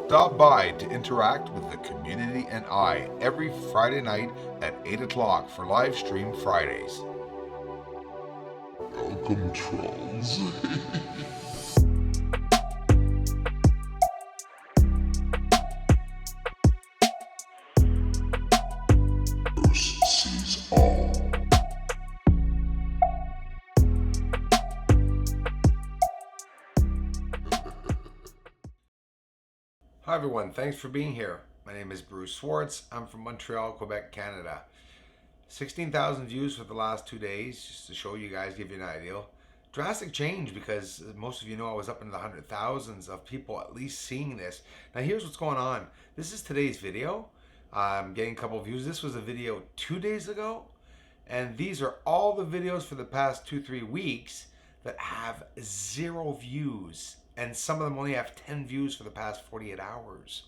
Stop by to interact with the community and I every Friday night at 8 o'clock for live stream Fridays. Welcome, trolls. Bruce sees all. Hi everyone, thanks for being here. My name is Bruce Swartz. I'm from Montreal, Quebec, Canada. 16,000 views for the last 2 days, just to show you guys, give you an idea. Drastic change because most of you know I was up in the hundred thousands of people at least seeing this. Now here's what's going on. This is today's video. I'm getting a couple of views. This was a video 2 days ago. And these are all the videos for the past 2-3 weeks that have 0 views. And some of them only have 10 views for the past 48 hours.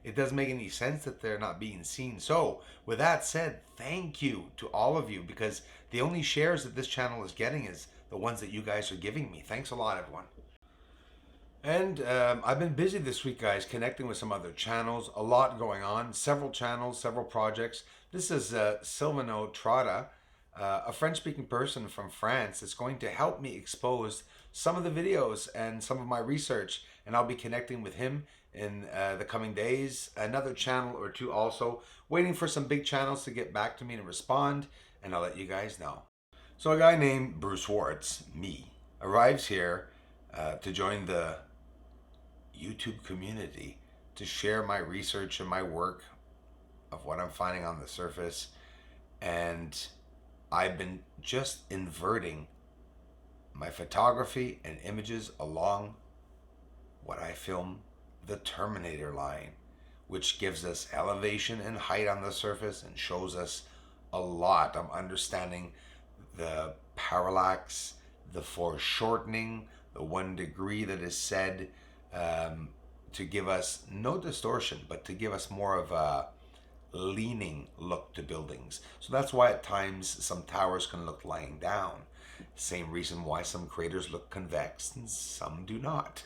It doesn't make any sense that they're not being seen. So, with that said, thank you to all of you, because the only shares that this channel is getting is the ones that you guys are giving me. Thanks a lot, everyone. And I've been busy this week, guys, connecting with some other channels. A lot going on. Several channels, several projects. This is Silvano Trotta, a French-speaking person from France that's going to help me expose some of the videos and some of my research, and I'll be connecting with him in the coming days. Another channel or two also, waiting for some big channels to get back to me and respond, and I'll let you guys know. So a guy named Bruce Swartz, me, arrives here to join the YouTube community to share my research and my work of what I'm finding on the surface. And I've been just inverting my photography and images along what I film the Terminator line, which gives us elevation and height on the surface and shows us a lot. I'm understanding the parallax, the foreshortening, the 1 degree that is said to give us no distortion, but to give us more of a leaning look to buildings. So that's why at times some towers can look lying down. Same reason why some craters look convex and some do not.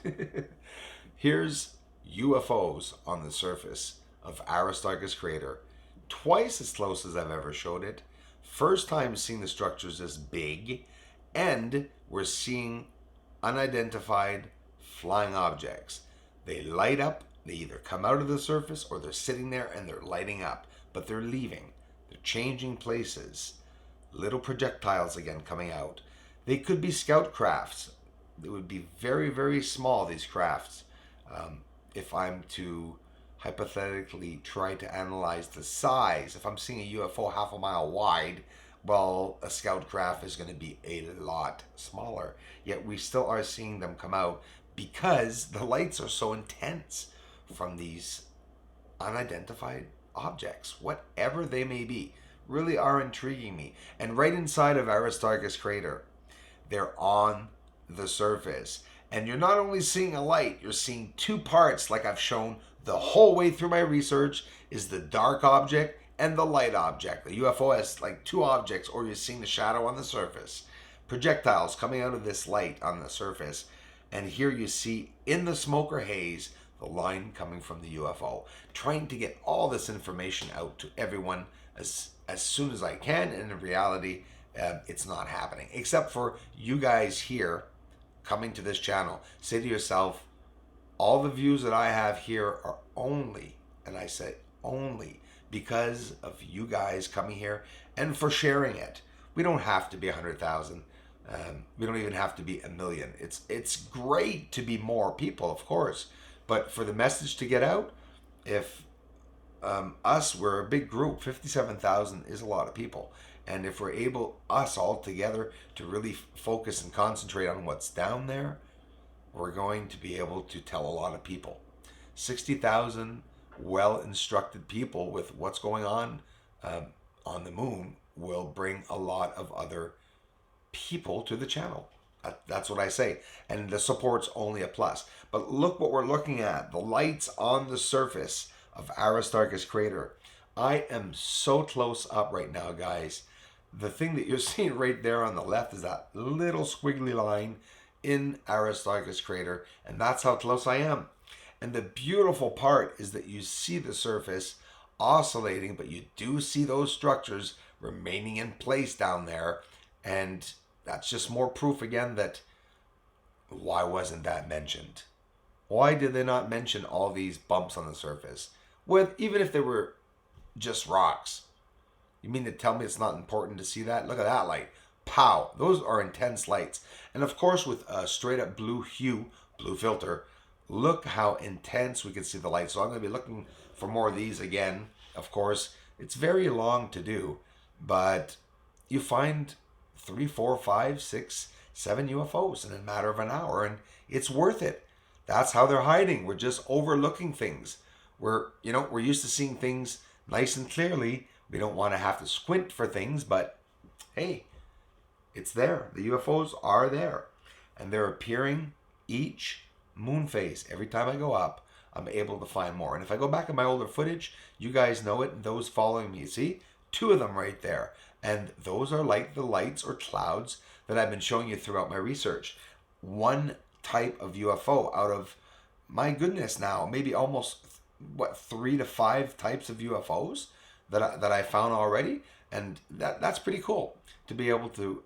Here's UFOs on the surface of Aristarchus crater. Twice as close as I've ever showed it. First time seeing the structures this big, and we're seeing unidentified flying objects. They light up. They either come out of the surface or they're sitting there and they're lighting up, but they're leaving. They're changing places. Little projectiles again coming out. They could be scout crafts. They would be very, very small, these crafts. If I'm to hypothetically try to analyze the size, if I'm seeing a UFO half a mile wide, well, a scout craft is going to be a lot smaller. Yet we still are seeing them come out because the lights are so intense from these unidentified objects, whatever they may be, really are intriguing me. And right inside of Aristarchus crater, they're on the surface. And you're not only seeing a light, you're seeing 2 parts, like I've shown the whole way through my research, is the dark object and the light object. The UFO has like 2 objects, or you're seeing the shadow on the surface. Projectiles coming out of this light on the surface. And here you see in the smoke or haze, the line coming from the UFO. Trying to get all this information out to everyone as soon as I can, and in reality, it's not happening. Except for you guys here coming to this channel. Say to yourself, all the views that I have here are only, and I said only, because of you guys coming here and for sharing it. We don't have to be 100,000. We don't even have to be 1 million. It's great to be more people, of course. But for the message to get out, if we're a big group, 57,000 is a lot of people. And if we're able, us all together, to really focus and concentrate on what's down there, we're going to be able to tell a lot of people. 60,000 well-instructed people with what's going on the moon will bring a lot of other people to the channel. That's what I say. And the support's only a plus. But look what we're looking at. The lights on the surface of Aristarchus crater. I am so close up right now, guys. The thing that you're seeing right there on the left is that little squiggly line in Aristarchus crater. And that's how close I am. And the beautiful part is that you see the surface oscillating, but you do see those structures remaining in place down there. And that's just more proof again that why wasn't that mentioned? Why did they not mention all these bumps on the surface? Even if they were just rocks. You mean to tell me it's not important to see that? Look at that light. Pow. Those are intense lights. And of course with a straight up blue hue, blue filter, look how intense we can see the light. So I'm going to be looking for more of these again. Of course, it's very long to do, but you find 3, 4, 5, 6, 7 UFOs in a matter of an hour, and it's worth it. That's how they're hiding. We're just overlooking things. We're used to seeing things nice and clearly. We don't want to have to squint for things, but hey, it's there. The UFOs are there, and they're appearing each moon phase. Every time I go up, I'm able to find more. And if I go back in my older footage, you guys know it. Those following me, see? 2 of them right there. And those are like the lights or clouds that I've been showing you throughout my research. One type of UFO out of, my goodness, now maybe almost 3 to 5 types of UFOs that I found already. And that's pretty cool to be able to,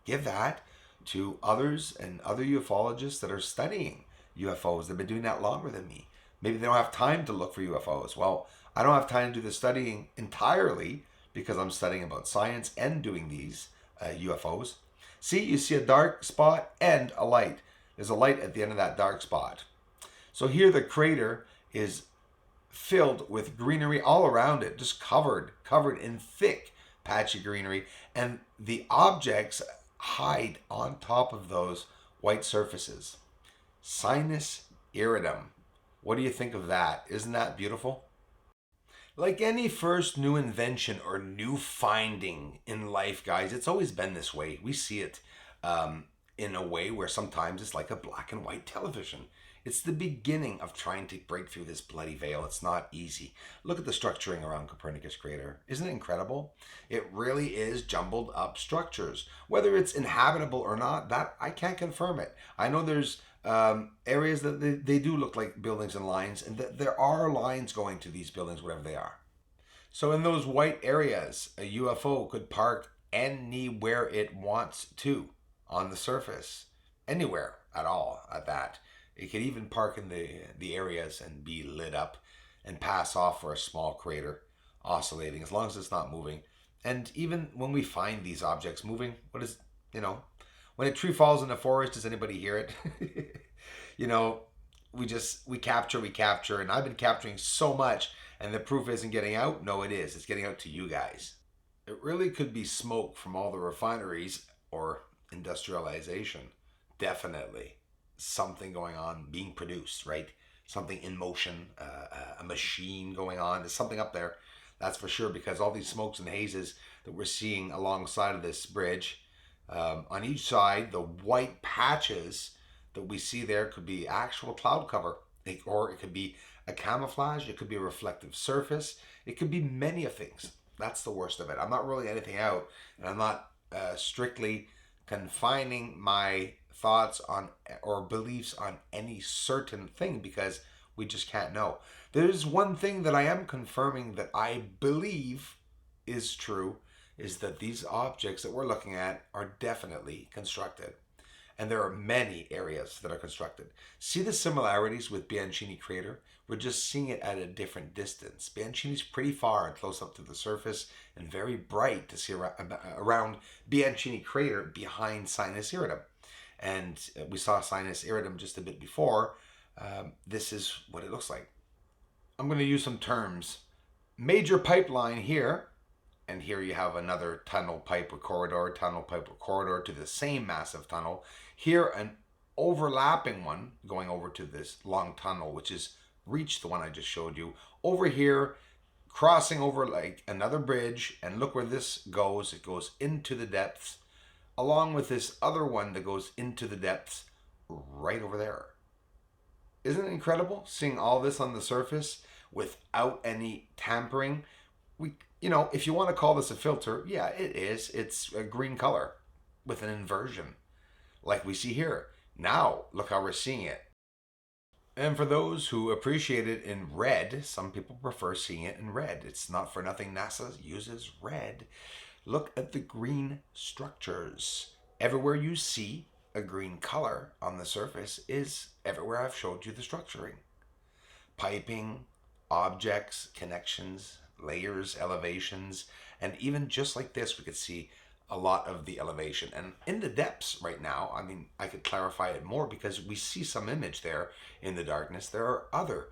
give that to others and other ufologists that are studying UFOs. They've been doing that longer than me. Maybe they don't have time to look for UFOs. Well, I don't have time to do the studying entirely because I'm studying about science and doing these UFOs. See, you see a dark spot and a light. There's a light at the end of that dark spot. So here the crater is filled with greenery all around it, just covered in thick patchy greenery, and the objects hide on top of those white surfaces. Sinus iridum. What do you think of that? Isn't that beautiful? Like any first new invention or new finding in life, guys, it's always been this way. We see it in a way where sometimes it's like a black and white television. It's the beginning of trying to break through this bloody veil. It's not easy. Look at the structuring around Copernicus crater. Isn't it incredible? It really is jumbled up structures. Whether it's inhabitable or not, that I can't confirm it. I know there's areas that they do look like buildings and lines, and that there are lines going to these buildings, whatever they are. So in those white areas, a UFO could park anywhere it wants to on the surface. Anywhere at all at that. It could even park in the areas and be lit up and pass off for a small crater oscillating as long as it's not moving. And even when we find these objects moving, when a tree falls in the forest, does anybody hear it? we capture, and I've been capturing so much, and the proof isn't getting out. No, it is. It's getting out to you guys. It really could be smoke from all the refineries or industrialization. Definitely something going on, being produced, right? Something in motion, a machine going on. There's something up there, that's for sure, because all these smokes and hazes that we're seeing alongside of this bridge, on each side, the white patches that we see there could be actual cloud cover, or it could be a camouflage, it could be a reflective surface, it could be many of things. That's the worst of it. I'm not ruling anything out, and I'm not strictly confining my thoughts on or beliefs on any certain thing, because we just can't know. There's one thing that I am confirming that I believe is true, is that these objects that we're looking at are definitely constructed. And there are many areas that are constructed. See the similarities with Bianchini crater? We're just seeing it at a different distance. Bianchini's pretty far and close up to the surface, and very bright to see around Bianchini crater behind Sinus iridum. And we saw Sinus iridum just a bit before. This is what it looks like. I'm going to use some terms. Major pipeline here, and here you have another tunnel pipe or corridor to the same massive tunnel. Here an overlapping one going over to this long tunnel, which is reached, the one I just showed you. Over here, crossing over like another bridge, and look where this goes. It goes into the depths, along with this other one that goes into the depths right over there. Isn't it incredible seeing all this on the surface without any tampering? If you want to call this a filter, yeah, it is. It's a green color with an inversion like we see here. Now, look how we're seeing it. And for those who appreciate it in red, some people prefer seeing it in red. It's not for nothing NASA uses red. Look at the green structures. Everywhere you see a green color on the surface is everywhere I've showed you the structuring. Piping, objects, connections, layers, elevations, and even just like this, we could see a lot of the elevation. And in the depths right now, I mean, I could clarify it more because we see some image there in the darkness. There are other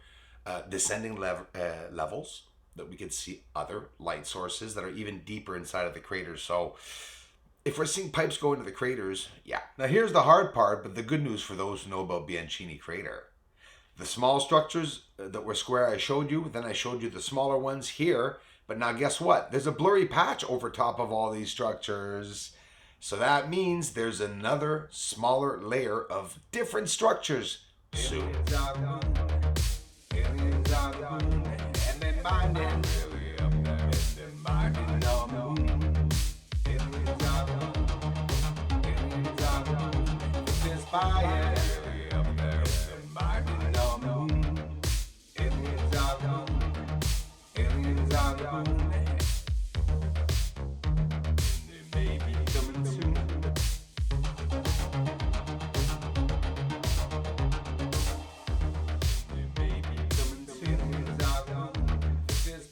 descending levels that we could see other light sources that are even deeper inside of the craters. So if we're seeing pipes go into the craters, yeah. Now here's the hard part, but the good news for those who know about Bianchini crater. The small structures that were square I showed you, then I showed you the smaller ones here. But now guess what? There's a blurry patch over top of all these structures. So that means there's another smaller layer of different structures soon.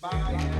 Bye.